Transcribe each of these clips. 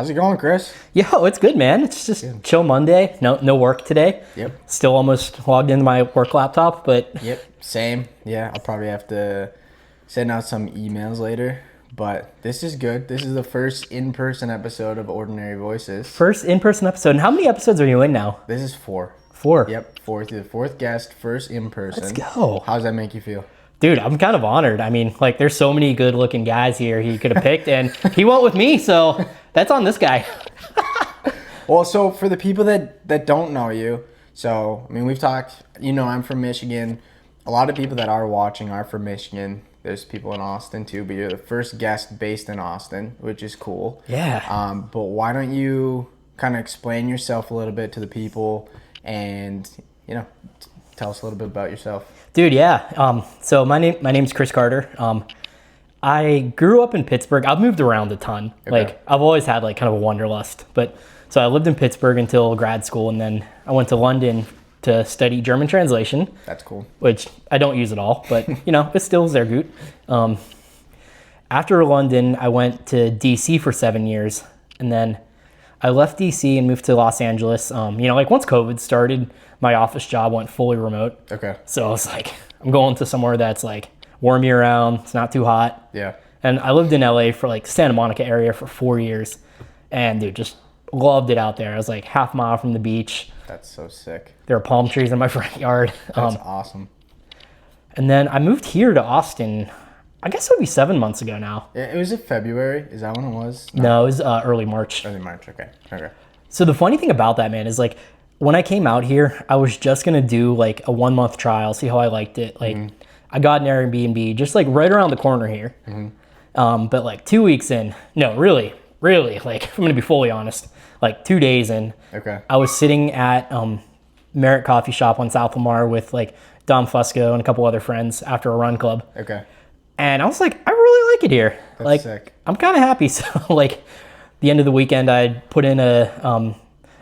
How's it going, Chris? Yo, it's good, man. It's just chill Monday. No work today. Yep. Still almost logged into my work laptop, but... Yep, same. Yeah, I'll probably have to send out some emails later. But this is good. This is the first in-person episode of Ordinary Voices. First in-person episode. And how many episodes are you in now? This is 4. 4? Yep, fourth. You're the 4th guest, first in-person. Let's go. How does that make you feel? Dude, I'm kind of honored. I mean, like, there's so many good-looking guys here he could have picked, and he went with me, so that's on this guy. Well, so for the people that don't know you, so, I mean, we've talked, I'm from Michigan. A lot of people that are watching are from Michigan. There's people in Austin, too, but you're the first guest based in Austin, which is cool. Yeah. But why don't you kind of explain yourself a little bit to the people and, tell us a little bit about yourself. Dude, yeah. So my name's Chris Carter. I grew up in Pittsburgh. I've moved around a ton. Okay. Like, I've always had like kind of a wanderlust. But so I lived in Pittsburgh until grad school, and then I went to London to study German translation. That's cool. Which I don't use at all, but it still is sehr gut. After London, I went to DC for 7 years, and then I left DC and moved to Los Angeles. Once COVID started, my office job went fully remote. Okay. So I was like, I'm going to somewhere that's like warm year round. It's not too hot. Yeah. And I lived in LA for like Santa Monica area for 4 years, and dude, just loved it out there. I was like half mile from the beach. That's so sick. There are palm trees in my front yard. That's awesome. And then I moved here to Austin. I guess it would be 7 months ago now. Yeah, was it February? Is that when it was? No, it was early March. Early March. Okay. So the funny thing about that, man, is like when I came out here, I was just gonna do like a 1 month trial, see how I liked it. Like I got an Airbnb just like right around the corner here. But like 2 weeks in, no, really, like I'm gonna be fully honest, like 2 days in, Okay. I was sitting at Merit Coffee Shop on South Lamar with like Dom Fusco and a couple other friends after a run club. Okay. And I was like, I really like it here. That's like, sick. I'm kind of happy. So like the end of the weekend, I put in a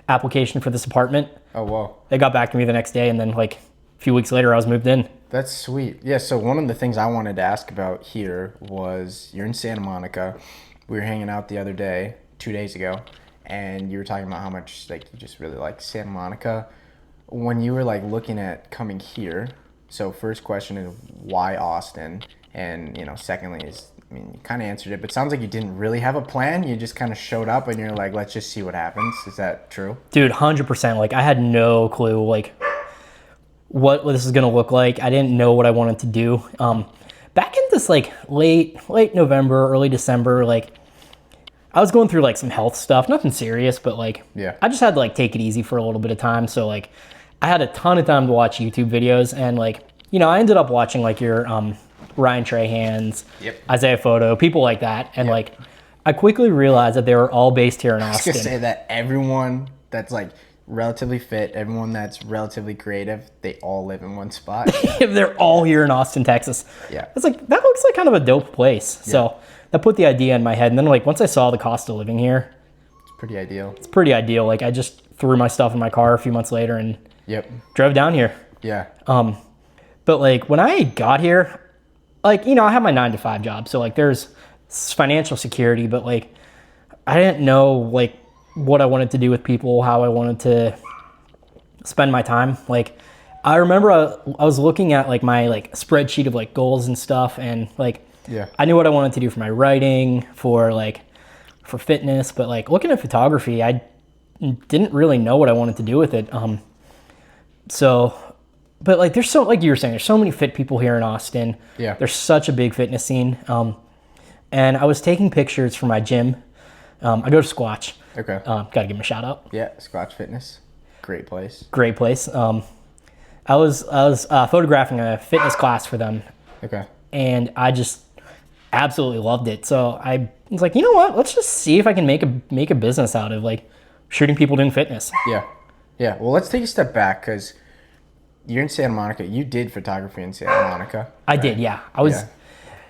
application for this apartment. Oh, wow. They got back to me the next day, and then like a few weeks later, I was moved in. That's sweet. Yeah, so one of the things I wanted to ask about here was you're in Santa Monica. We were hanging out the other day, 2 days ago, and you were talking about how much like you just really like Santa Monica. When you were like looking at coming here, so first question is why Austin? And, secondly is, you kind of answered it, but it sounds like you didn't really have a plan. You just kind of showed up and you're like, let's just see what happens. Is that true? Dude, 100%. Like, I had no clue, like, what this is going to look like. I didn't know what I wanted to do. Back in this, like, late November, early December, like, I was going through, like, some health stuff. Nothing serious, but, like, Yeah. I just had to, like, take it easy for a little bit of time. So, like, I had a ton of time to watch YouTube videos, and, like, I ended up watching, like, your Ryan Trahan's, Yep. Isaiah Photo, people like that. And like, I quickly realized that they were all based here in I was Austin. going to say that everyone that's like relatively fit, everyone that's relatively creative, they all live in one spot. They're all here in Austin, Texas. Yeah. It's like, that looks like kind of a dope place. So that put the idea in my head. And then like, once I saw the cost of living here, It's pretty ideal. it's pretty ideal. Like I just threw my stuff in my car a few months later and drove down here. Yeah. But like when I got here, like, I have my 9-to-5 job. So like there's financial security, but like I didn't know like what I wanted to do with people, how I wanted to spend my time. Like I remember I was looking at like my like spreadsheet of like goals and stuff. And like, I knew what I wanted to do for my writing, for fitness, but like looking at photography, I didn't really know what I wanted to do with it. But like there's so, like you were saying, there's so many fit people here in Austin. Yeah. There's such a big fitness scene. And I was taking pictures for my gym. I go to Squatch. Okay. Gotta give him a shout out. Yeah, Squatch Fitness. Great place. Great place. I was photographing a fitness class for them, Okay. and I just absolutely loved it. So I was like, you know what? Let's just see if I can make a business out of like shooting people doing fitness. Yeah. Yeah. Well, let's take a step back because you're in Santa Monica. You did photography in Santa Monica. I did, yeah.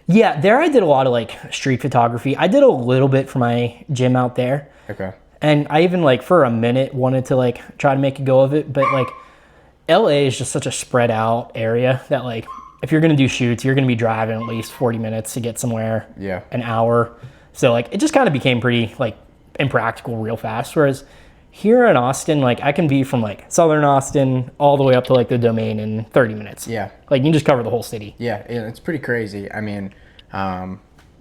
There I did a lot of like street photography. I did a little bit for my gym out there. Okay. And I even like for a minute wanted to like try to make a go of it, but like LA is just such a spread out area that like if you're gonna do shoots, you're gonna be driving at least 40 minutes to get somewhere. Yeah. An hour. So like it just kind of became pretty like impractical real fast. Whereas here in Austin, like I can be from like southern Austin all the way up to like the Domain in 30 minutes. Yeah. Like you can just cover the whole city. Yeah, it's pretty crazy. I mean,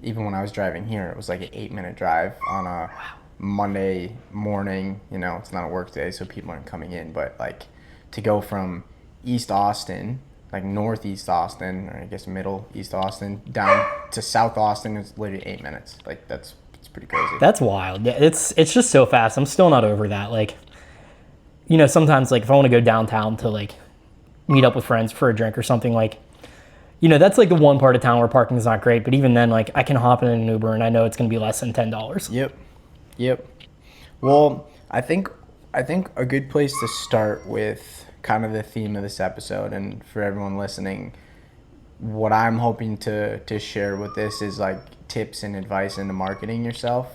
even when I was driving here, it was like an 8-minute drive on a Monday morning. You know, it's not a work day, so people aren't coming in. But like to go from East Austin, like northeast Austin, or I guess middle East Austin, down to South Austin is literally 8 minutes. Like it's pretty crazy. That's wild. Yeah, it's just so fast. I'm still not over that. Like, you know, sometimes like if I want to go downtown to like meet up with friends for a drink or something, like, you know, that's like the one part of town where parking is not great. But even then, like I can hop in an Uber and I know it's going to be less than $10. Yep. Well, I think a good place to start with kind of the theme of this episode, and for everyone listening, what I'm hoping to share with this is like tips and advice into marketing yourself.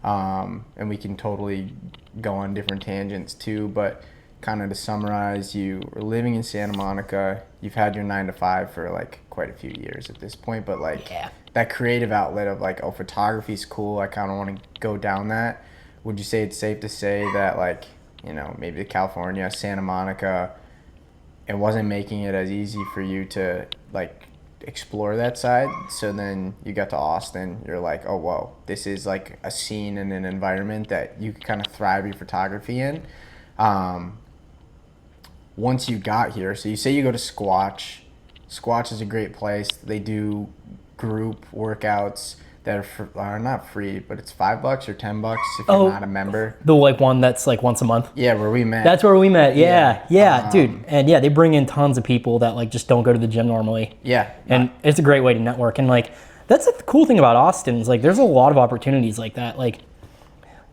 And we can totally go on different tangents too, but kind of to summarize, you are living in Santa Monica. You've had your 9 to 5 for like quite a few years at this point, but like that creative outlet of like, oh, photography is cool. I kind of want to go down that. Would you say it's safe to say that like, you know, maybe California, Santa Monica, it wasn't making it as easy for you to like explore that side? So then you got to Austin, you're like, oh, whoa, this is like a scene and an environment that you can kind of thrive your photography in. Once you got here, so you say you go to Squatch. Squatch is a great place. They do group workouts that are not free, but it's $5 or $10 if you're not a member. The like one that's like once a month. Yeah, where we met. That's where we met. Yeah, dude. And yeah, they bring in tons of people that like just don't go to the gym normally. Yeah. And it's a great way to network. And like that's the cool thing about Austin is like there's a lot of opportunities like that. Like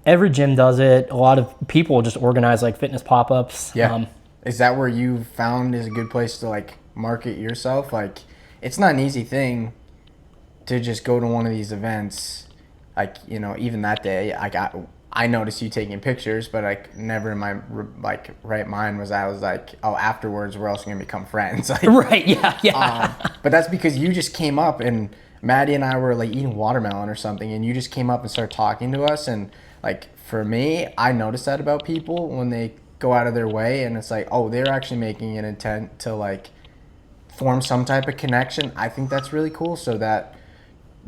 every gym does it. A lot of people just organize like fitness pop-ups. Yeah. Is that where you found is a good place to like market yourself? Like it's not an easy thing to just go to one of these events. Like, you know, even that day I noticed you taking pictures, but like never in my like right mind was I was like, oh, afterwards we're also gonna become friends. Like, right. Yeah. But that's because you just came up and Maddie and I were like eating watermelon or something, and you just came up and started talking to us. And like for me, I noticed that about people when they go out of their way, and it's like, oh, they're actually making an intent to like form some type of connection. I think that's really cool. So that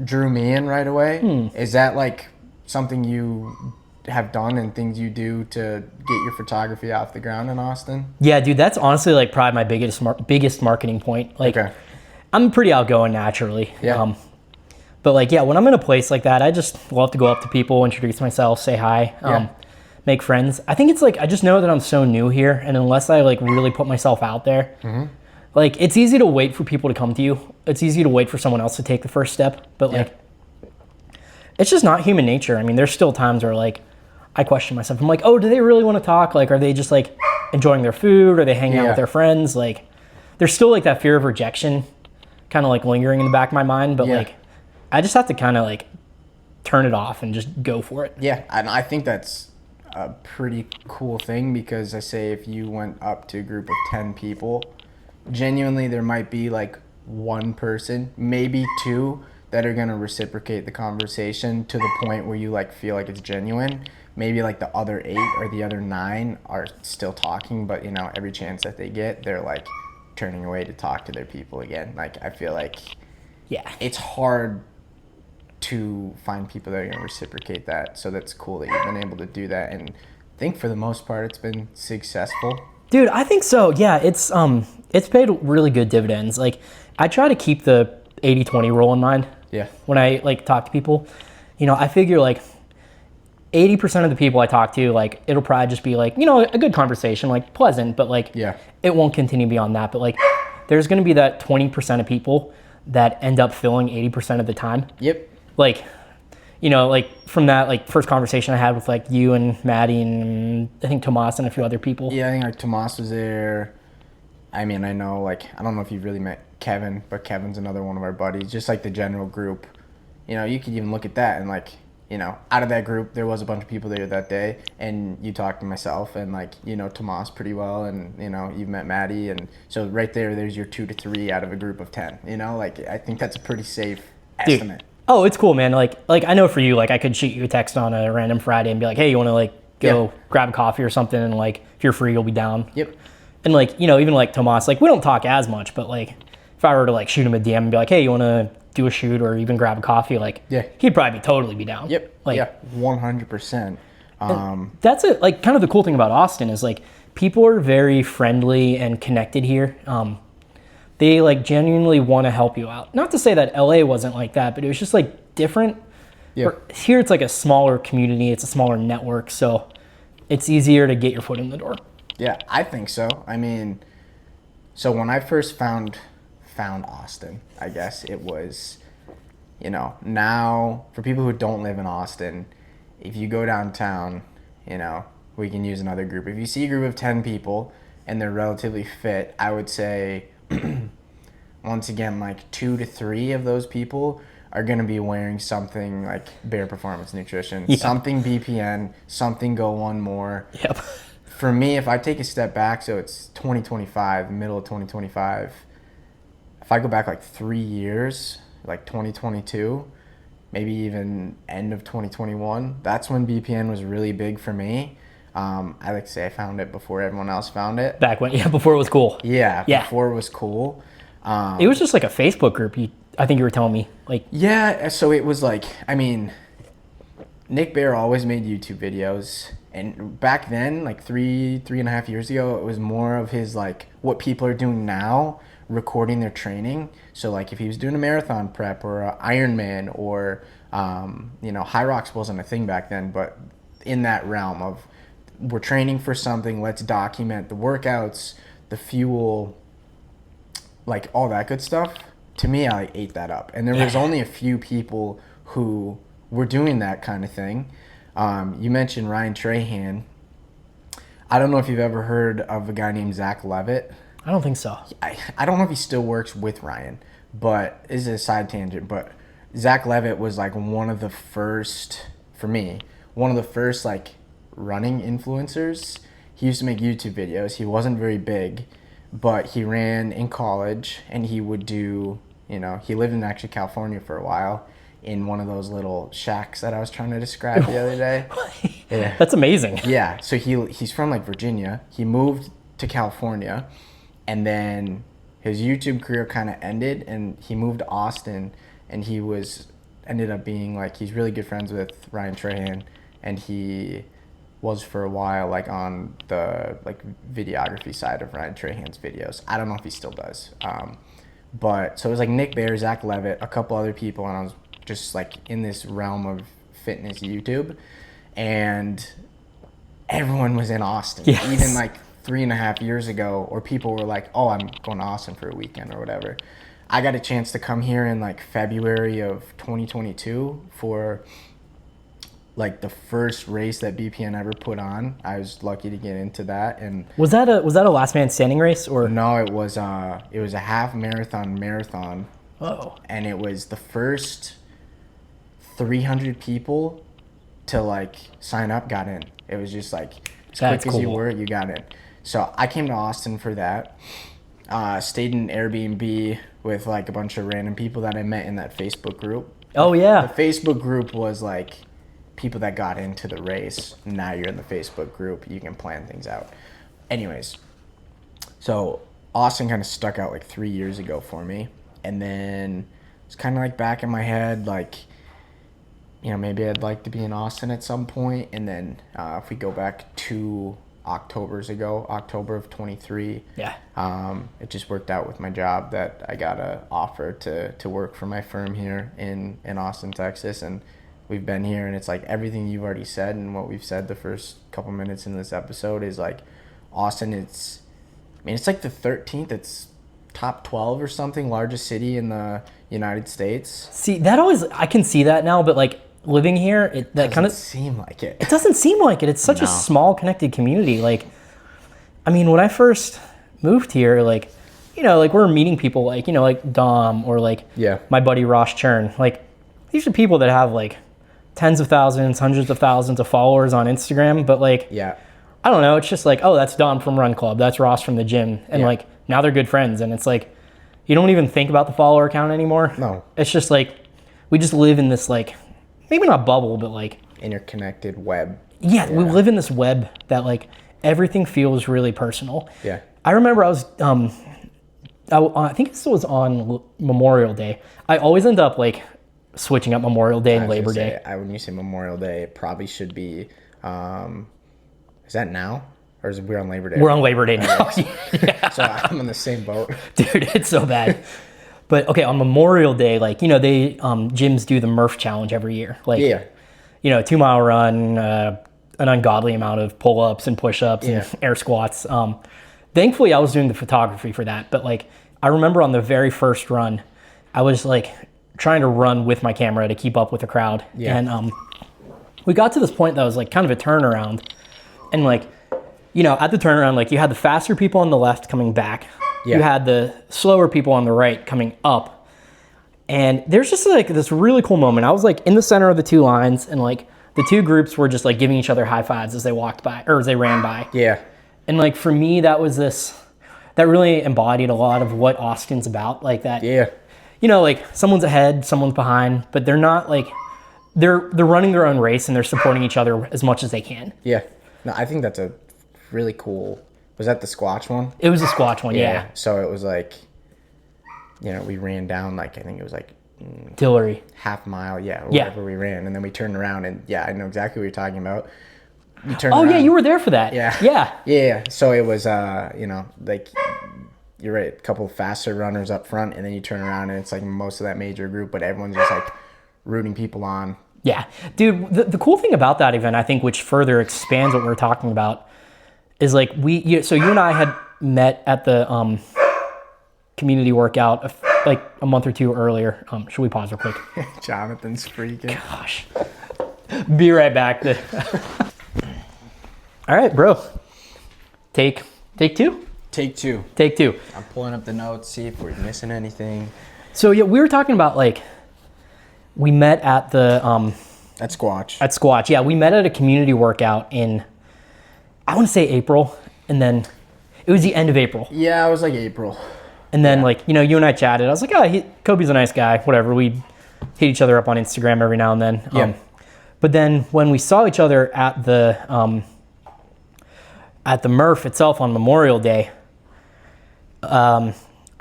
drew me in right away. Is that like something you have done and things you do to get your photography off the ground in Austin? Yeah, dude, that's honestly like probably my biggest marketing point. Like, I'm pretty outgoing naturally. Yeah. But like, yeah, when I'm in a place like that, I just love to go up to people, introduce myself, say hi, make friends. I think it's like, I just know that I'm so new here, and unless I like really put myself out there, like it's easy to wait for people to come to you. It's easy to wait for someone else to take the first step, but like, it's just not human nature. I mean, there's still times where like, I question myself. I'm like, oh, do they really want to talk? Like, are they just like enjoying their food? Are they hanging out with their friends? Like, there's still like that fear of rejection kind of like lingering in the back of my mind, but like, I just have to kind of like turn it off and just go for it. Yeah, and I think that's a pretty cool thing, because I say if you went up to a group of 10 people, genuinely there might be like one person, maybe two, that are going to reciprocate the conversation to the point where you like feel like it's genuine. Maybe like the other 8 or the other 9 are still talking, but you know, every chance that they get, they're like turning away to talk to their people again. Like, I feel like it's hard to find people that are going to reciprocate that. So that's cool that you've been able to do that, and I think for the most part it's been successful. Dude, I think so. Yeah, it's paid really good dividends. Like, I try to keep the 80-20 rule in mind. Yeah. When I like talk to people, you know, I figure like 80% of the people I talk to, like, it'll probably just be like, you know, a good conversation, like pleasant, but like, it won't continue beyond that. But like, there's going to be that 20% of people that end up filling 80% of the time. Yep. Like, you know, like from that like first conversation I had with like you and Maddie and I think Tomas and a few other people. Yeah, I think like Tomas was there. I mean, I know, like, I don't know if you've really met Kevin, but Kevin's another one of our buddies. Just like the general group, you know, you could even look at that and like, you know, out of that group, there was a bunch of people there that day, and you talked to myself and like, you know, Tomas pretty well, and you know, you've met Maddie, and so right there's your 2 to 3 out of a group of 10. You know, like, I think that's a pretty safe estimate. Dude, Oh, it's cool, man. Like I know for you, like I could shoot you a text on a random Friday and be like, hey, you want to like go grab a coffee or something, and like if you're free, you'll be down. Yep. And like, you know, even like Tomas, like we don't talk as much, but like if I were to like shoot him a DM and be like, hey, you want to do a shoot or even grab a coffee, like he'd probably totally be down. Yep. Like 100%. That's it. Like kind of the cool thing about Austin is like people are very friendly and connected here. They like genuinely want to help you out. Not to say that LA wasn't like that, but it was just like different. Yeah. Here it's like a smaller community, it's a smaller network, so it's easier to get your foot in the door. Yeah, I think so. I mean, so when I first found Austin, I guess it was, you know, now for people who don't live in Austin, if you go downtown, you know, we can use another group. If you see a group of 10 people and they're relatively fit, I would say once again, like 2 to 3 of those people are going to be wearing something like Bare Performance Nutrition, something BPN, something Go One More. Yep. For me, if I take a step back, so it's 2025, middle of 2025, if I go back like 3 years, like 2022, maybe even end of 2021, that's when BPN was really big for me. I like to say I found it before everyone else found it. Back when, before it was cool. Yeah, before it was cool. It was just like a Facebook group. I think you were telling me. Like. Yeah, so it was like, I mean, Nick Bear always made YouTube videos. And back then, like three and a half years ago, it was more of his like what people are doing now, recording their training. So like if he was doing a marathon prep or an Ironman or, you know, High Rocks wasn't a thing back then, but in that realm of we're training for something, let's document the workouts, the fuel, like all that good stuff. To me, I ate that up. And there was only a few people who were doing that kind of thing. You mentioned Ryan Trahan. I don't know if you've ever heard of a guy named Zach Levitt. I don't think so. I don't know if he still works with Ryan, but this is a side tangent. But Zach Levitt was like one of the first, for me, one of the first like running influencers. He used to make YouTube videos. He wasn't very big, but he ran in college and he would do, you know, he lived in actually California for a while in one of those little shacks that I was trying to describe the other day. Yeah. That's amazing. Yeah. So he's from like Virginia. He moved to California and then his YouTube career kind of ended and he moved to Austin and he ended up being like, he's really good friends with Ryan Trahan and he was for a while like on the like videography side of Ryan Trahan's videos. I don't know if he still does. But so it was like Nick Bear, Zach Levitt, a couple other people, and I was just like in this realm of fitness YouTube, and everyone was in Austin. Yes. Even like 3.5 years ago, or people were like, oh, I'm going to Austin for a weekend or whatever. I got a chance to come here in like February of 2022 for like the first race that BPN ever put on. I was lucky to get into that. And was that a last man standing race or no? It was a half marathon. Oh. And it was the first 300 people to like sign up got in. It was just like as quick as you were, you got in. So I came to Austin for that. Stayed in Airbnb with like a bunch of random people that I met in that Facebook group. Oh yeah. The Facebook group was like people that got into the race. Now you're in the Facebook group. You can plan things out. Anyways, so Austin kind of stuck out like 3 years ago for me. And then it's kind of like back in my head, like, you know, maybe I'd like to be in Austin at some point. And then if we go back 2 Octobers ago, October of 23, it just worked out with my job that I got an offer to work for my firm here in Austin, Texas. And we've been here, and it's like everything you've already said and what we've said the first couple minutes in this episode is like Austin. It's like the 13th. It's top 12 or something, largest city in the United States. See, I can see that now, but like living here, it doesn't seem like it. It doesn't seem like it. It's such a small connected community. Like, I mean, when I first moved here, like, you know, like we're meeting people like, you know, like Dom or like my buddy Ross Churn. Like, these are people that have like tens of thousands, hundreds of thousands of followers on Instagram, but like, I don't know, it's just like, oh, that's Dom from Run Club, that's Ross from the gym, and like, now they're good friends, and it's like, you don't even think about the follower count anymore. No. It's just like, we just live in this like, maybe not bubble, but like, Interconnected web. yeah, we live in this web that like everything feels really personal. Yeah. I remember I was, I think this was on Memorial Day. I always end up like switching up Memorial Day and Labor Day. When you say Memorial Day, it probably should be, is that now? Or is we're on Labor Day? We're on Labor Day now. Yeah. So I'm in the same boat. Dude, it's so bad. But okay, on Memorial Day, like, you know, they, gyms do the Murph Challenge every year. Like, Yeah. you know, 2-mile run, an ungodly amount of pull-ups and push-ups and air squats. Thankfully, I was doing the photography for that. But like, I remember on the very first run, I was like trying to run with my camera to keep up with the crowd. Yeah. And we got to this point that was like kind of a turnaround. And like, you know, at the turnaround, like you had the faster people on the left coming back. Yeah. You had the slower people on the right coming up. And there's just like this really cool moment. I was like in the center of the two lines, and like the two groups were just like giving each other high fives as they walked by, or as they ran by. Yeah. And like for me, that really embodied a lot of what Austin's about. Like that, Yeah. you know, like someone's ahead, someone's behind, but they're not like, they're running their own race and they're supporting each other as much as they can. Yeah. No, I think that's a really cool. Was that the Squatch one? It was a Squatch one, yeah. So it was like, you know, we ran down like, I think it was like Dillery. half mile, or whatever we ran, and then we turned around, and I know exactly what you're talking about. You turned Oh around. yeah, you were there for that. Yeah. Yeah. Yeah. So it was, you know, like, you're right, a couple faster runners up front, and then you turn around and it's like most of that major group, but everyone's just like rooting people on. Yeah. Dude, the cool thing about that event, I think, which further expands what we're talking about, is like so you and I had met at the community workout like a month or two earlier. Should we pause real quick? Jonathan's freaking. Gosh. Be right back. All right, bro. Take two? Take two. Take two. I'm pulling up the notes, see if we're missing anything. So yeah, we were talking about like, we met at the At Squatch. at Squatch. Yeah, we met at a community workout in, I want to say April, and then it was the end of April. Yeah, it was like April. And then like, you know, you and I chatted. I was like, oh, Kobe's a nice guy, whatever. We hit each other up on Instagram every now and then. Yeah. But then when we saw each other at the Murph itself on Memorial Day,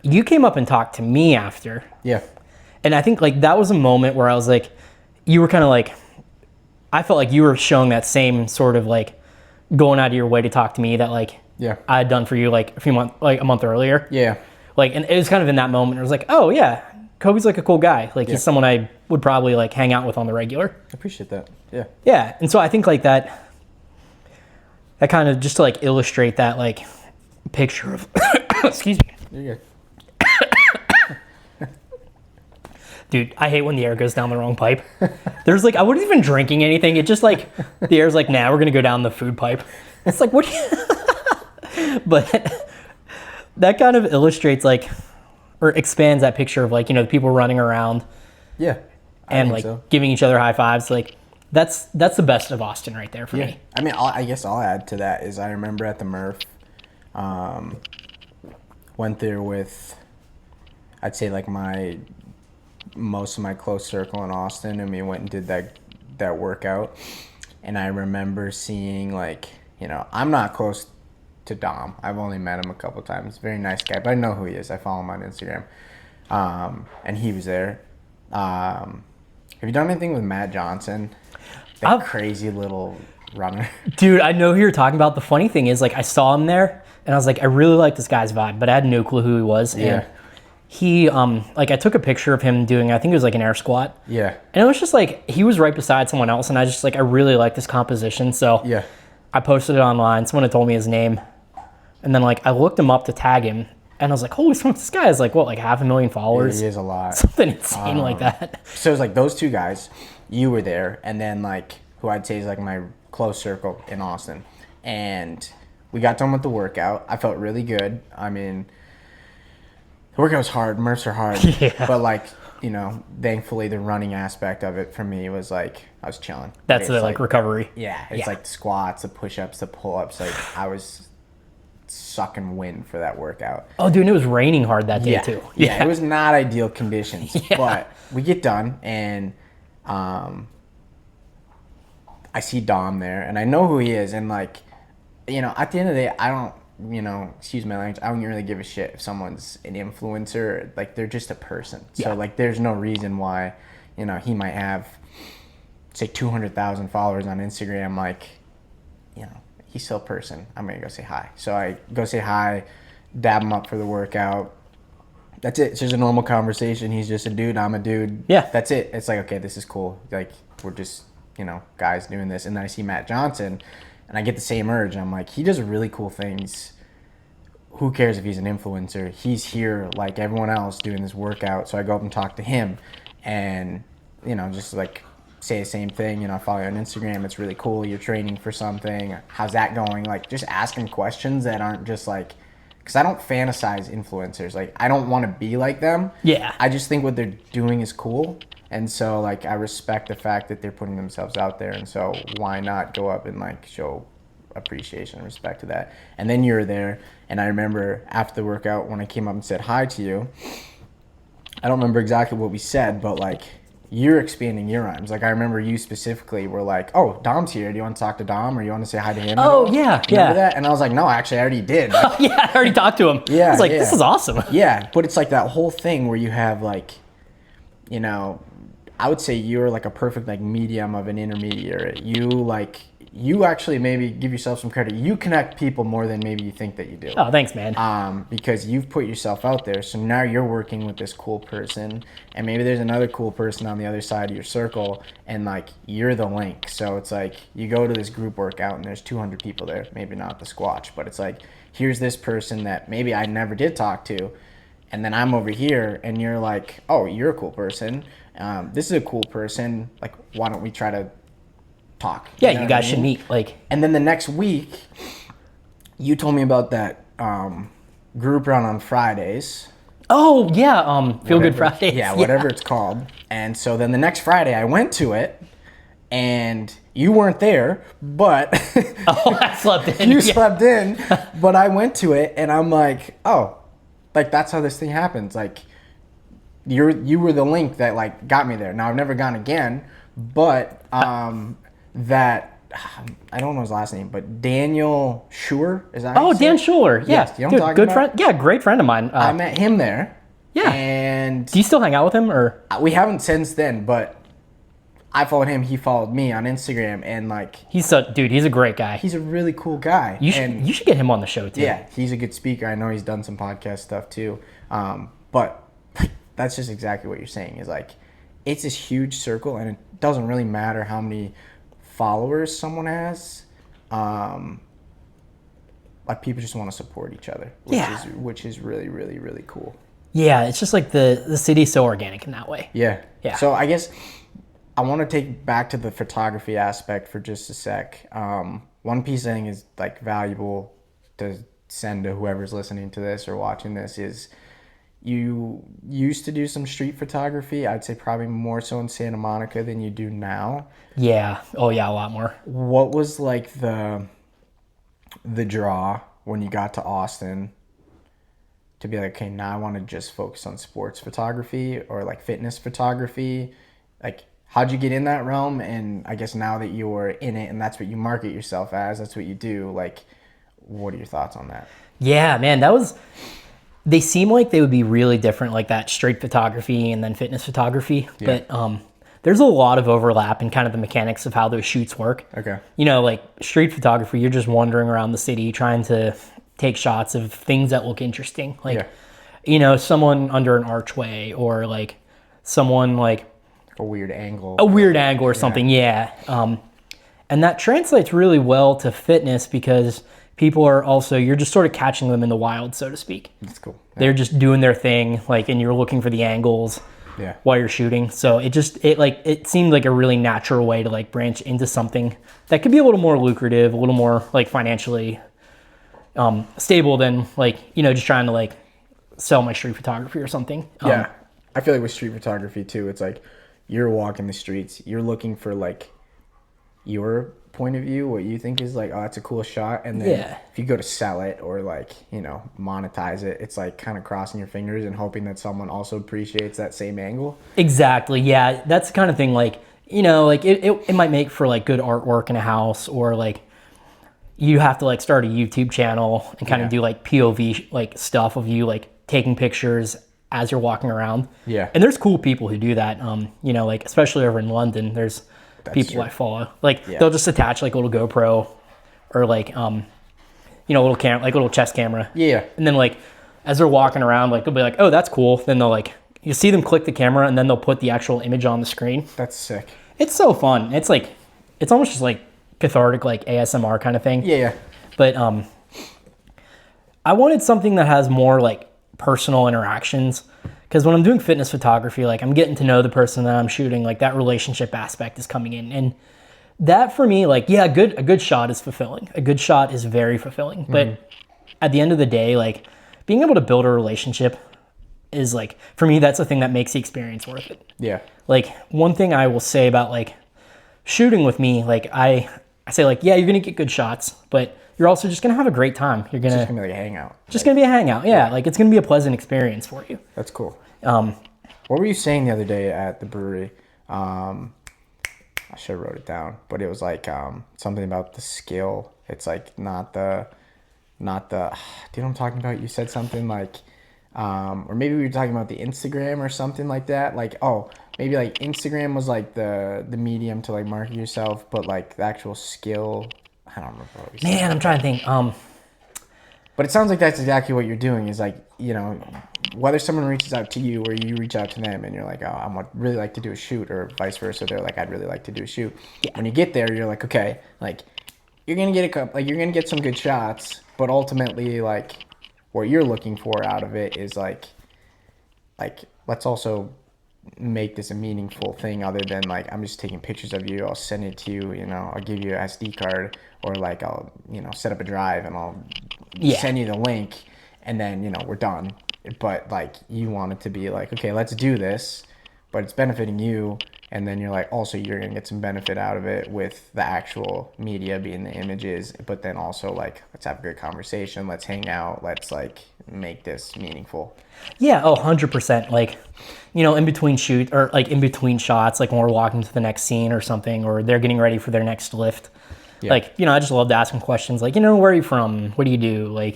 you came up and talked to me after. Yeah. And I think like that was a moment where I was like, you were kind of like, I felt like you were showing that same sort of like going out of your way to talk to me that like I had done for you like a month earlier. Yeah. Like, and it was kind of in that moment, it was like, oh yeah, Kobe's like a cool guy. Like he's someone I would probably like hang out with on the regular. I appreciate that. Yeah. Yeah. And so I think like that kind of just to like illustrate that like picture of, excuse me. You're good. Dude, I hate when the air goes down the wrong pipe. There's like, I wasn't even drinking anything. It just like, the air's like, nah, we're going to go down the food pipe. It's like, what? But that kind of illustrates like, or expands that picture of like, you know, the people running around. Yeah. And like giving each other high fives. Like that's the best of Austin right there for me. I mean, I guess I'll add to that is I remember at the Murph, went there with, I'd say like most of my close circle in Austin, and we went and did that workout. And I remember seeing like, you know, I'm not close to Dom. I've only met him a couple times. Very nice guy, but I know who he is. I follow him on Instagram. And he was there. Have you done anything with Matt Johnson? That crazy little runner. Dude, I know who you're talking about. The funny thing is like I saw him there and I was like, I really like this guy's vibe, but I had no clue who he was. Yeah. And he, like I took a picture of him doing, I think it was like an air squat. Yeah. And it was just like, he was right beside someone else. And I just like, I really like this composition. So Yeah. I posted it online. Someone had told me his name. And then like, I looked him up to tag him. And I was like, holy smokes, this guy has like, what, like 500,000 followers? He is a lot. Something insane like that. So it was like those two guys, you were there, and then like, who I'd say is like my close circle in Austin. And we got done with the workout. I felt really good. I mean, the workout was hard. Murphs are hard. Yeah. But like, you know, thankfully the running aspect of it for me was like, I was chilling. That's the like recovery. Yeah. It's like the squats, the push-ups, the pull-ups. Like I was sucking wind for that workout. Oh, dude, and it was raining hard that day too. Yeah, it was not ideal conditions. But we get done, and I see Dom there, and I know who he is, and like, you know, at the end of the day, I don't, you know, excuse my language, I don't really give a shit if someone's an influencer. Like, they're just a person. So like, there's no reason why, you know, he might have, say, 200,000 followers on Instagram. Like, you know, he's still a person. I'm gonna go say hi. So I go say hi, dab him up for the workout. That's it. It's just a normal conversation. He's just a dude. I'm a dude. Yeah. That's it. It's like, okay, this is cool. Like, we're just, you know, guys doing this. And then I see Matt Johnson, and I get the same urge. I'm like, he does really cool things. Who cares if he's an influencer? He's here like everyone else doing this workout. So I go up and talk to him, and, you know, just like say the same thing. You know, I follow you on Instagram. It's really cool. You're training for something. How's that going? Like, just asking questions that aren't just like, because I don't fantasize influencers. Like, I don't want to be like them. Yeah. I just think what they're doing is cool. And so, like, I respect the fact that they're putting themselves out there. And so why not go up and, like, show appreciation and respect to that? And then you're there. And I remember after the workout when I came up and said hi to you, I don't remember exactly what we said, but, like, you're expanding your rhymes. Like, I remember you specifically were like, oh, Dom's here. Do you want to talk to Dom, or you want to say hi to him? Oh, yeah, Remember that? And I was like, no, actually, I already did. Like, Yeah, I already talked to him. Yeah, I was like, yeah. this is awesome. yeah, but it's like that whole thing where you have, like, you know, I would say you're like a perfect, like, medium of an intermediary. You actually maybe give yourself some credit. You connect people more than maybe you think that you do. Oh, thanks, man. Because you've put yourself out there. So now you're working with this cool person, and maybe there's another cool person on the other side of your circle, and, like, you're the link. So it's like you go to this group workout and there's 200 people there, maybe not the Squatch, but it's like, here's this person that maybe I never did talk to, and then I'm over here, and you're like, oh, you're a cool person. This is a cool person. Like, why don't we try to talk? Yeah, know you what guys I should mean? meet. Like, And then the next week, you told me about that group run on Fridays. oh yeah, Feel Good Whatever- Fridays. Yeah, whatever it's called. And so then the next Friday, I went to it, and you weren't there, but Oh, I slept in. you Yeah. slept in. But I went to it, and I'm like, oh, like, that's how this thing happens. Like, you were the link that, like, got me there. Now I've never gone again, but that I don't know his last name, but Daniel Schuer, is that how Oh, you say Dan it? Schuler. Yeah, Yes, you know what I'm dude, talking good about? friend. Yeah, great friend of mine. I met him there. Yeah. And Do you still hang out with him, or? we haven't since then, but I followed him, he followed me on Instagram, and, like, He's a great guy. he's a really cool guy. You should get him on the show too. Yeah, he's a good speaker. I know he's done some podcast stuff too. But that's just exactly what you're saying, is like, it's this huge circle, and it doesn't really matter how many followers someone has. Like, people just want to support each other, which is really, really, really cool. Yeah, it's just like the city's so organic in that way. Yeah. Yeah. So I guess I want to take back to the photography aspect for just a sec. One piece I think is, like, valuable to send to whoever's listening to this or watching this is, you used to do some street photography. I'd say probably more so in Santa Monica than you do now. Yeah. Oh yeah, a lot more. What was, like, the draw when you got to Austin to be like, okay, now I want to just focus on sports photography or, like, fitness photography? Like, how'd you get in that realm? And I guess now that you're in it and that's what you market yourself as, that's what you do, like, what are your thoughts on that? Yeah, man, they seem like they would be really different, like that street photography and then fitness photography. Yeah. But there's a lot of overlap in kind of the mechanics of how those shoots work. Okay. You know, like street photography, you're just wandering around the city trying to take shots of things that look interesting. Like, Yeah. you know, someone under an archway, or like someone like A weird angle. or something. Yeah. And that translates really well to fitness because people are also, you're just sort of catching them in the wild, so to speak. That's cool. They're just doing their thing, like, and you're looking for the angles Yeah. while you're shooting. So it seemed like a really natural way to, like, branch into something that could be a little more lucrative, a little more, like, financially stable than, like, you know, just trying to, like, sell my street photography or something. Yeah. I feel like with street photography too, it's like you're walking the streets, you're looking for, like, your point of view, what you think is like, oh, that's a cool shot, and then Yeah. if you go to sell it or like, you know, monetize it, it's like kind of crossing your fingers and hoping that someone also appreciates that same angle. Exactly. Yeah, that's the kind of thing. Like, you know, like it might make for like good artwork in a house, or like you have to like start a YouTube channel and kind of do like POV like stuff of you like taking pictures as you're walking around. Yeah. And there's cool people who do that. You know, like especially over in London, there's people true. I follow. Like they'll just attach like a little GoPro or like you know, a little camera, like a little chest camera. Yeah. And then like as they're walking around, like they'll be like, oh, that's cool. Then they'll like, you see them click the camera and then they'll put the actual image on the screen. That's sick. It's so fun. It's like, it's almost just like cathartic, like ASMR kind of thing. Yeah. But I wanted something that has more like personal interactions, because when I'm doing fitness photography, like I'm getting to know the person that I'm shooting, like that relationship aspect is coming in. And that for me, like, yeah, a good shot is fulfilling. A good shot is very fulfilling. But at the end of the day, like being able to build a relationship is like, for me, that's the thing that makes the experience worth it. Yeah. Like one thing I will say about like shooting with me, like I say like, yeah, you're going to get good shots, but you're also just going to have a great time. You're going It's to, gonna be like a hangout. just going to be a hangout. Yeah. Like it's going to be a pleasant experience for you. That's cool. What were you saying the other day at the brewery? I should have wrote it down, but it was like something about the skill. It's like not the. Do you know what I'm talking about? You said something like, or maybe we were talking about the Instagram or something like that. Like, oh, maybe like Instagram was like the medium to like market yourself, but like the actual skill, I don't remember what we said. Man, I'm trying to think. But it sounds like that's exactly what you're doing, is like, you know, whether someone reaches out to you or you reach out to them and you're like, oh, I would really like to do a shoot, or vice versa. They're like, I'd really like to do a shoot. Yeah. When you get there, you're like, okay, like you're going to get you're going to get some good shots, but ultimately like what you're looking for out of it is like let's also make this a meaningful thing, other than like, I'm just taking pictures of you, I'll send it to you, you know, I'll give you an SD card, or like I'll, you know, set up a drive and I'll send you the link, and then, you know, we're done. But like you want it to be like, okay, let's do this, but it's benefiting you, and then you're like, also you're gonna get some benefit out of it with the actual media being the images, but then also like, let's have a good conversation, let's hang out, let's like make this meaningful. Yeah, 100%. Like, you know, in between shoot, or like in between shots, like when we're walking to the next scene or something, or they're getting ready for their next lift. Yeah. Like, you know, I just love to ask them questions like, you know, where are you from? What do you do? Like,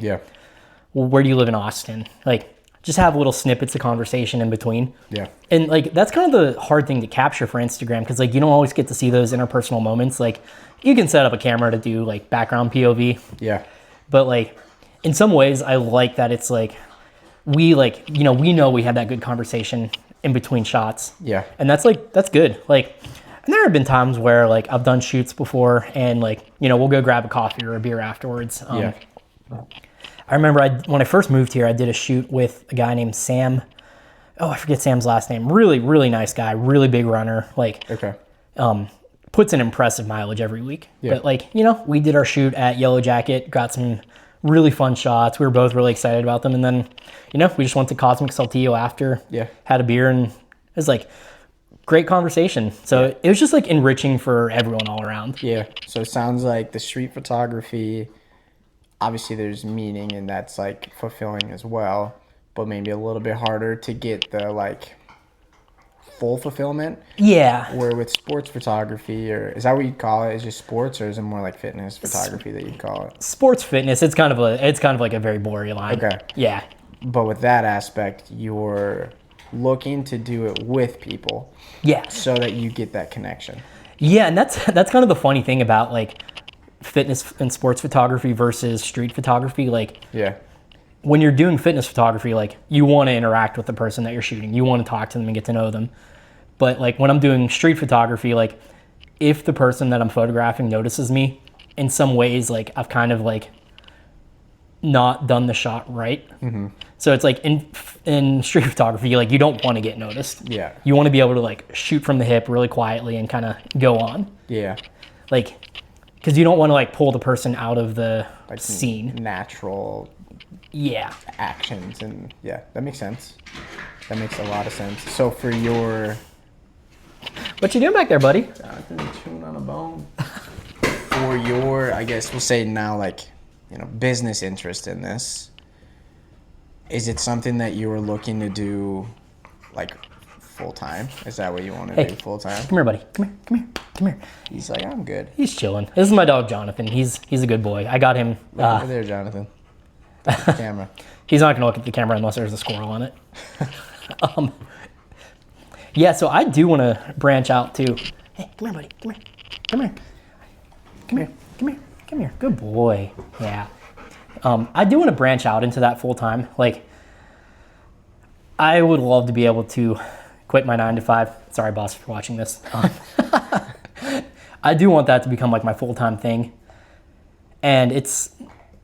where do you live in Austin? Like, just have little snippets of conversation in between. Yeah. And like, that's kind of the hard thing to capture for Instagram, because like you don't always get to see those interpersonal moments. Like you can set up a camera to do like background POV. Yeah. But like in some ways I like that it's like, we like, you know we had that good conversation in between shots. Yeah. And that's like, that's good. Like, and there have been times where like I've done shoots before and like, you know, we'll go grab a coffee or a beer afterwards. I remember when I first moved here, I did a shoot with a guy named Sam. Oh, I forget Sam's last name. Really, really nice guy. Really big runner. Like, puts in impressive mileage every week. Yeah. But like, you know, we did our shoot at Yellow Jacket, got some really fun shots. We were both really excited about them. And then, you know, we just went to Cosmic Saltillo after, had a beer, and it was like great conversation. So it was just like enriching for everyone all around. Yeah. So it sounds like the street photography, obviously there's meaning, and that's like fulfilling as well, but maybe a little bit harder to get the like full fulfillment. Yeah. Where with sports photography, or is that what you'd call it? Is just sports, or is it more like fitness photography that you'd call it? Sports fitness. It's kind of like a very blurry line. Okay. Yeah. But with that aspect, you're looking to do it with people. Yeah. So that you get that connection. Yeah, and that's kind of the funny thing about like fitness and sports photography versus street photography. Like, when you're doing fitness photography, like you want to interact with the person that you're shooting, you want to talk to them and get to know them. But like when I'm doing street photography, like if the person that I'm photographing notices me in some ways, like I've kind of like not done the shot right. Mm-hmm. So it's like in street photography, like you don't want to get noticed. Yeah. You want to be able to like shoot from the hip really quietly and kind of go on. Yeah. Like, because you don't want to like pull the person out of the like scene. Natural actions, and that makes sense. That makes a lot of sense. So for your... What you doing back there, buddy? I've been chewing on a bone. for your, I guess we'll say now, like, business interest in this, is it something that you were looking to do, like, full time? Is that what you want to do full time? Come here, buddy. Come here. He's like, I'm good. He's chilling. This is my dog, Jonathan. He's a good boy. I got him. Look over there, Jonathan. Look at the camera. He's not going to look at the camera unless there's a squirrel on it. Yeah, so I do want to branch out too. Hey, come here, buddy. Come here. Good boy. Yeah. I do want to branch out into that full time. Like, I would love to be able to quit my 9 to 5. Sorry, boss, for watching this. I do want that to become like my full-time thing. And it's,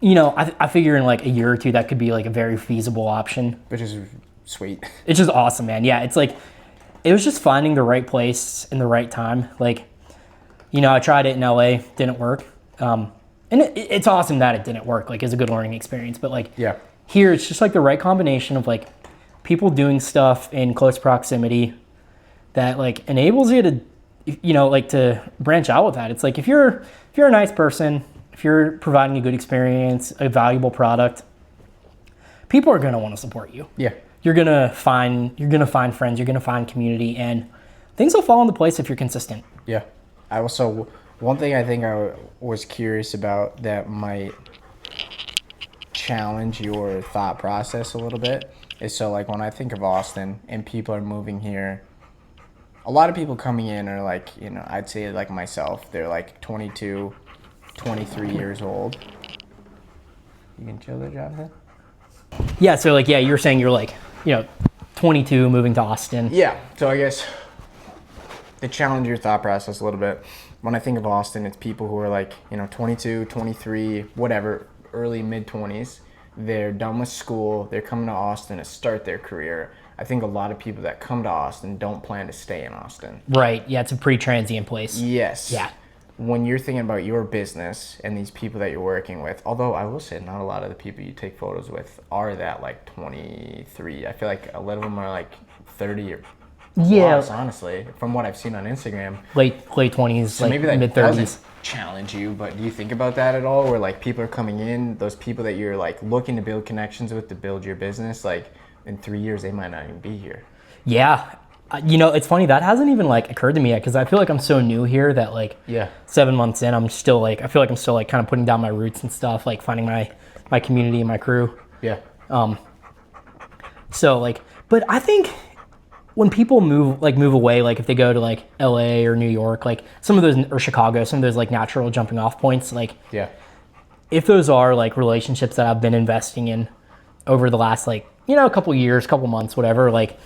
I figure in like a year or two, that could be like a very feasible option. Which is sweet. It's just awesome, man. Yeah, it's like, it was just finding the right place in the right time. Like, I tried it in LA, didn't work. And it's awesome that it didn't work. Like, it's a good learning experience. But like, yeah, here it's just like the right combination of like people doing stuff in close proximity that like enables you to, like to branch out with that. It's like if you're a nice person, if you're providing a good experience, a valuable product, people are gonna want to support you. Yeah. You're gonna find friends, you're gonna find community, and things will fall into place if you're consistent. Yeah. I also, one thing I think I was curious about that might challenge your thought process a little bit is, so like when I think of Austin and people are moving here, a lot of people coming in are like, I'd say like myself, they're like 22, 23 years old. You can chill there, Jonathan? Yeah, so like, you're saying you're like, 22 moving to Austin. Yeah, so I guess to challenge your thought process a little bit, when I think of Austin, it's people who are like, 22, 23, whatever, early mid-20s. They're done with school. They're coming to Austin to start their career. I think a lot of people that come to Austin don't plan to stay in Austin. Right. Yeah, it's a pretty transient place. Yes. Yeah. When you're thinking about your business and these people that you're working with, although I will say not a lot of the people you take photos with are that like 23. I feel like a lot of them are like 30 or plus, honestly, from what I've seen on Instagram. Late 20s, so like maybe that mid 30s. Doesn't challenge you, but do you think about that at all? Where like people are coming in, those people that you're like looking to build connections with to build your business, like in 3 years they might not even be here. Yeah. It's funny, that hasn't even like occurred to me yet, because I feel like I'm so new here that like 7 months in, I'm still like, I feel like I'm still like kind of putting down my roots and stuff, like finding my community and my crew. Yeah. So like, but I think when people move away, like if they go to like LA or New York, like some of those, or Chicago, some of those like natural jumping off points, like if those are like relationships that I've been investing in over the last like, couple years, couple months, whatever, like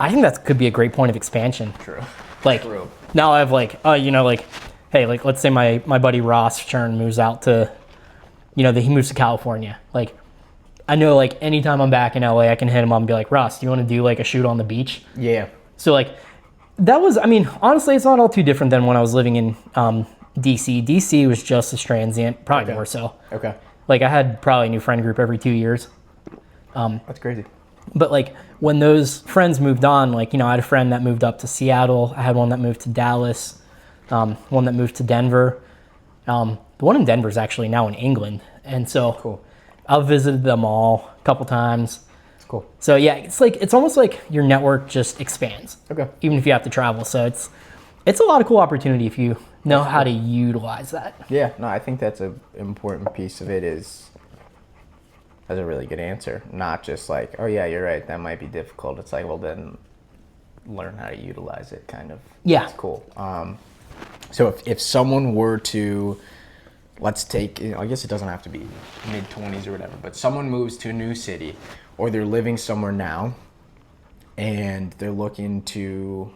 I think that could be a great point of expansion. True. Like now I have like, like, hey, like let's say my buddy Ross Chern moves out to, he moves to California. Like I know like anytime I'm back in LA, I can hit him up and be like, Ross, do you want to do like a shoot on the beach? Yeah. So like that was, honestly, it's not all too different than when I was living in DC. DC was just as transient, probably more so. Okay. Like I had probably a new friend group every 2 years. That's crazy. But like when those friends moved on, like, I had a friend that moved up to Seattle. I had one that moved to Dallas, one that moved to Denver. The one in Denver is actually now in England. And so cool. I've visited them all a couple times. That's cool. So yeah, it's almost like your network just expands. Okay. Even if you have to travel. So it's a lot of cool opportunity if you know how to utilize that. Yeah, no, I think that's an important piece of it is, that's a really good answer. Not just like, oh yeah, you're right, that might be difficult. It's like, well then learn how to utilize it kind of. Yeah. That's cool. So if someone were to, let's take, I guess it doesn't have to be mid-20s or whatever, but someone moves to a new city or they're living somewhere now and they're looking to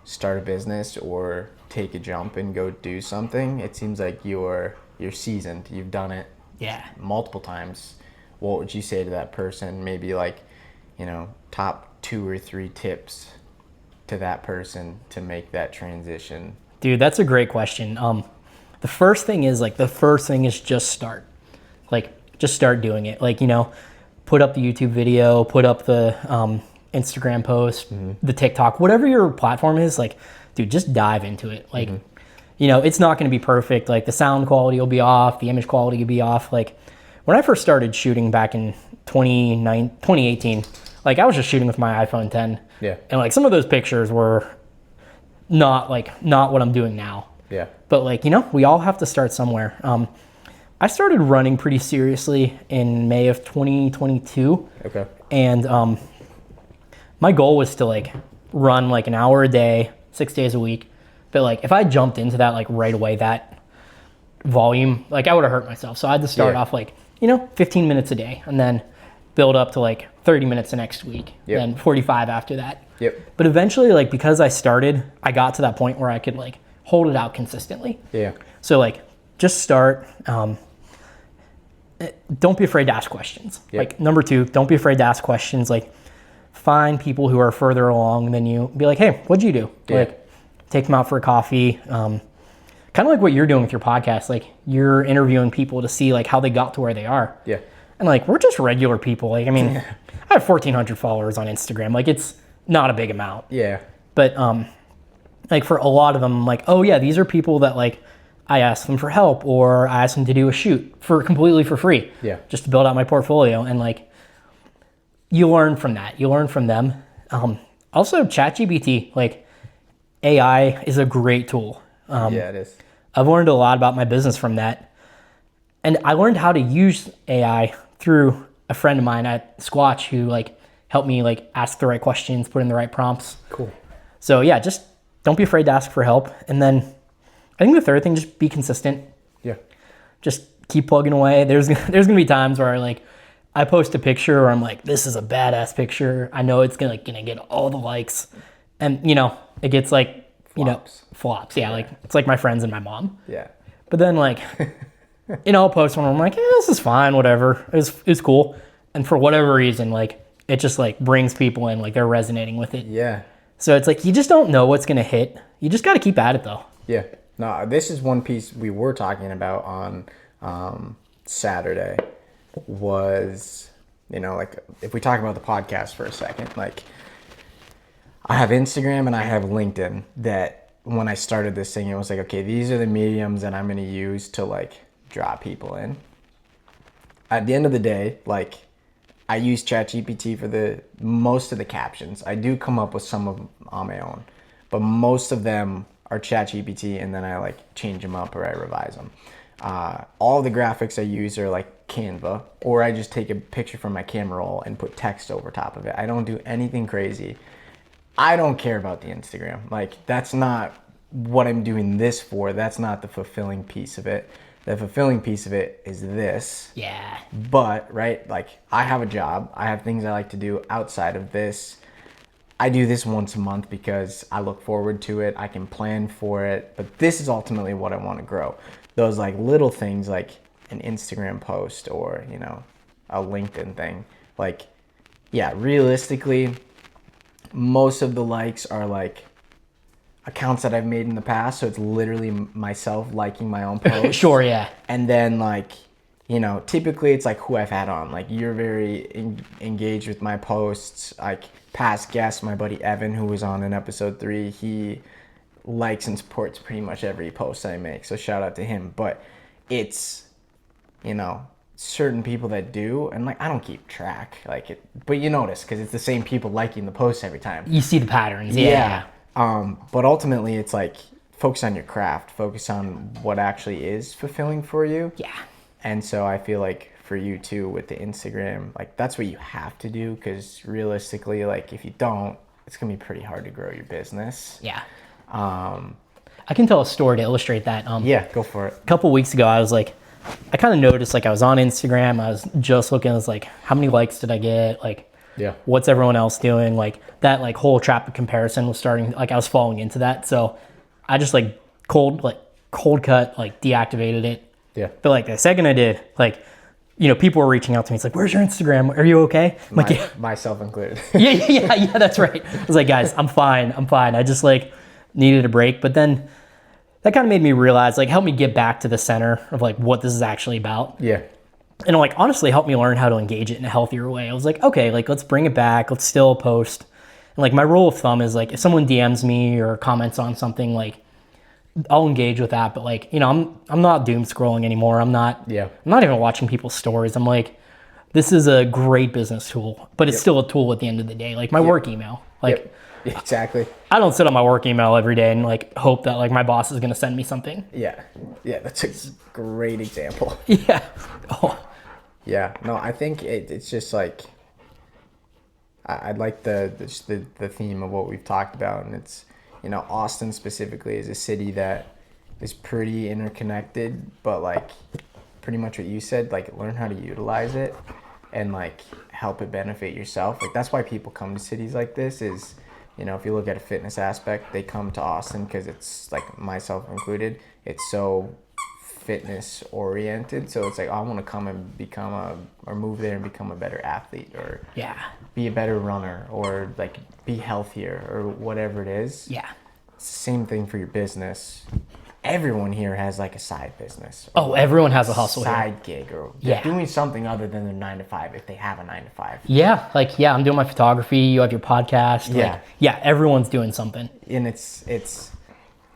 start a business or take a jump and go do something, it seems like you're seasoned. You've done it multiple times. What would you say to that person? Maybe like, top 2 or 3 tips to that person to make that transition. Dude, that's a great question. The first thing is just start. Like, just start doing it. Like, put up the YouTube video, put up the Instagram post, the TikTok, whatever your platform is. Like, dude, just dive into it. Like, you know, it's not going to be perfect. Like the sound quality will be off, the image quality will be off. Like when I first started shooting back in 2018, like I was just shooting with my iPhone 10. Yeah. And like some of those pictures were not what I'm doing now. Yeah. But like, you know, we all have to start somewhere. I started running pretty seriously in May of 2022. Okay. And my goal was to like run like an hour a day, 6 days a week. But like if I jumped into that like right away, that volume, like I would have hurt myself. So I had to start off like, you know, 15 minutes a day and then build up to like 30 minutes the next week, then 45 after that. Yep. But eventually, like because I started, I got to that point where I could like hold it out consistently. Yeah. So like just start. Don't be afraid to ask questions. Yep. Like number 2, don't be afraid to ask questions. Like find people who are further along than you. Be like, hey, what'd you do? Yeah. Like take them out for a coffee. Kind of like what you're doing with your podcast. Like you're interviewing people to see like how they got to where they are. Yeah. And like we're just regular people. Like I mean, I have 1,400 followers on Instagram. Like it's not a big amount. Yeah. But like for a lot of them, like, oh yeah, these are people that like I asked them for help or I asked them to do a shoot for completely for free. Yeah. Just to build out my portfolio. And like you learn from that. You learn from them. Also ChatGPT, like AI is a great tool. Yeah, it is. I've learned a lot about my business from that. And I learned how to use AI through a friend of mine at Squatch who like helped me like ask the right questions, put in the right prompts. Cool. So yeah, just don't be afraid to ask for help. And then I think the third thing, just be consistent. Yeah. Just keep plugging away. There's gonna be times where like I post a picture where I'm like, this is a badass picture. I know it's gonna get all the likes, and you know it gets like flops. Yeah, like it's like my friends and my mom. Yeah. But then like you know I'll post one where I'm like, this is fine, whatever. It's cool. And for whatever reason, like it just like brings people in, like they're resonating with it. Yeah. So it's like you just don't know what's gonna hit. You just got to keep at it though. Yeah. No, this is one piece we were talking about on Saturday was, you know, like if we talk about the podcast for a second, like I have Instagram and I have LinkedIn that when I started this thing, it was like, okay, these are the mediums that I'm going to use to like draw people in. At the end of the day, like I use ChatGPT for the most of the captions. I do come up with some of them on my own, but most of them are ChatGPT, and then I like change them up or I revise them. All the graphics I use are like Canva, or I just take a picture from my camera roll and put text over top of it. I don't do anything crazy. I don't care about the Instagram. Like that's not what I'm doing this for. That's not the fulfilling piece of it. The fulfilling piece of it is this. Yeah. But, right, like I have a job. I have things I like to do outside of this. I do this once a month because I look forward to it. I can plan for it. But this is ultimately what I want to grow. Those like little things like an Instagram post or, you know, a LinkedIn thing. Like, yeah, realistically, most of the likes are like accounts that I've made in the past. So it's literally myself liking my own post. Sure, yeah. And then like, you know, typically it's like who I've had on. Like you're very engaged with my posts. Like past guest, my buddy Evan, who was on in episode 3, he likes and supports pretty much every post I make. So shout out to him. But it's, you know, certain people that do, and like I don't keep track. Like it, but you notice because it's the same people liking the post every time. You see the patterns. Yeah. But ultimately it's like focus on your craft. Focus on what actually is fulfilling for you. Yeah. And so I feel like for you too with the Instagram, like that's what you have to do because realistically, like if you don't, it's gonna be pretty hard to grow your business. Yeah. I can tell a story to illustrate that. Yeah, go for it. A couple weeks ago, I was like, I kind of noticed like I was on Instagram. I was just looking. I was like, how many likes did I get? Like, yeah, what's everyone else doing? Like that like whole trap of comparison was starting. Like I was falling into that. So I just like cold cut, like deactivated it. Yeah. But like the second I did, like, you know, people were reaching out to me. It's like, where's your Instagram? Are you okay? I'm like, yeah. Myself included. yeah, that's right. I was like, guys, I'm fine. I just like needed a break. But then that kind of made me realize, like, helped me get back to the center of like what this is actually about. Yeah. And like, honestly, helped me learn how to engage it in a healthier way. I was like, okay, like, let's bring it back. Let's still post. And like, my rule of thumb is like, if someone DMs me or comments on something, like, I'll engage with that. But like, you know, I'm not doom scrolling anymore. I'm not even watching people's stories. I'm like, this is a great business tool, but it's still a tool at the end of the day. Like my work email, like exactly. I don't sit on my work email every day and like hope that like my boss is going to send me something. Yeah. That's a great example. Yeah. Oh. Yeah. No, I think it's just like, I like the theme of what we've talked about, and it's, you know, Austin specifically is a city that is pretty interconnected, but like pretty much what you said, like learn how to utilize it and like help it benefit yourself. Like that's why people come to cities like this is, you know, if you look at a fitness aspect, they come to Austin because it's like, myself included, it's so fitness oriented. So it's like, oh, I want to come and or move there and become a better athlete, or be a better runner, or like be healthier, or whatever it is. Yeah. Same thing for your business. Everyone here has like a side business. Oh, everyone has a hustle side gig, or they're doing something other than their 9 to 5 if they have a 9 to 5. Yeah, like I'm doing my photography. You have your podcast. Everyone's doing something. And it's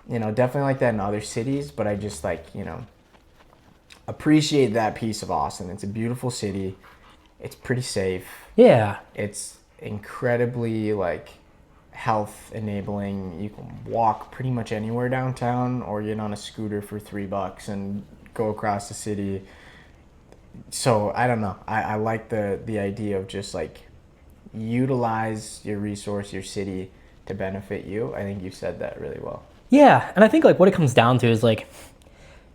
you know, definitely like that in other cities, but I just like, you know, appreciate that piece of Austin. It's a beautiful city. It's pretty safe. Yeah. It's incredibly like health enabling. You can walk pretty much anywhere downtown, or get on a scooter for $3 and go across the city. So I don't know. I like the idea of just like utilize your resource, your city, to benefit you. I think you said that really well. Yeah, and I think like what it comes down to is like,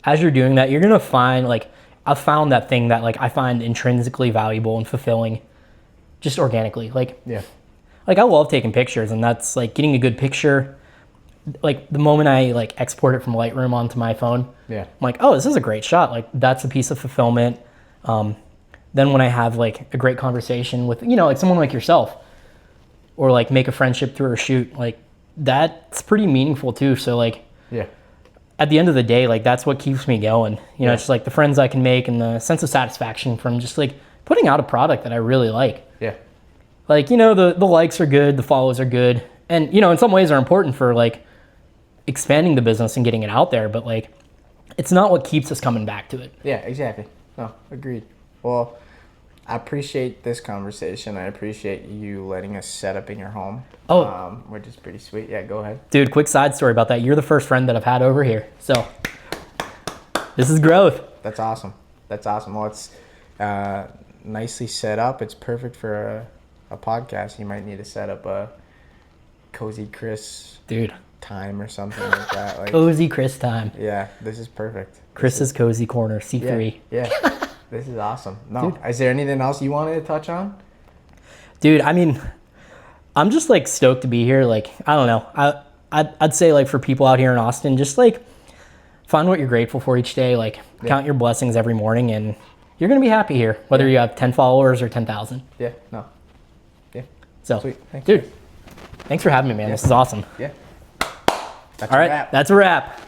as you're doing that, you're gonna find like, I've found that thing that like I find intrinsically valuable and fulfilling, just organically. Like like I love taking pictures, and that's like getting a good picture. Like the moment I like export it from Lightroom onto my phone, I'm like, oh, this is a great shot. Like that's a piece of fulfillment. Then when I have like a great conversation with, you know, like someone like yourself, or like make a friendship through a shoot, like that's pretty meaningful too. So like, at the end of the day, like that's what keeps me going. You know, it's just like the friends I can make and the sense of satisfaction from just like putting out a product that I really like. Like, you know, the likes are good, the follows are good. And, you know, in some ways are important for like expanding the business and getting it out there. But like, it's not what keeps us coming back to it. Yeah, exactly. No, agreed. Well, I appreciate this conversation. I appreciate you letting us set up in your home. Which is pretty sweet. Yeah, go ahead. Dude, quick side story about that. You're the first friend that I've had over here. So this is growth. That's awesome. Well, it's nicely set up. It's perfect for a podcast. You might need to set up a Cozy Chris time or something like that. Like, Cozy Chris time. Yeah, this is perfect. Chris's Cozy Corner, C3. Yeah. This is awesome. No, dude. Is there anything else you wanted to touch on? Dude, I mean, I'm just like stoked to be here. Like, I don't know. I'd say like for people out here in Austin, just like find what you're grateful for each day. Like count your blessings every morning, and you're going to be happy here, whether you have 10 followers or 10,000. Yeah, no. Yeah. So, sweet. Thanks. Dude, thanks for having me, man. This is awesome. Yeah. All right, that's a wrap.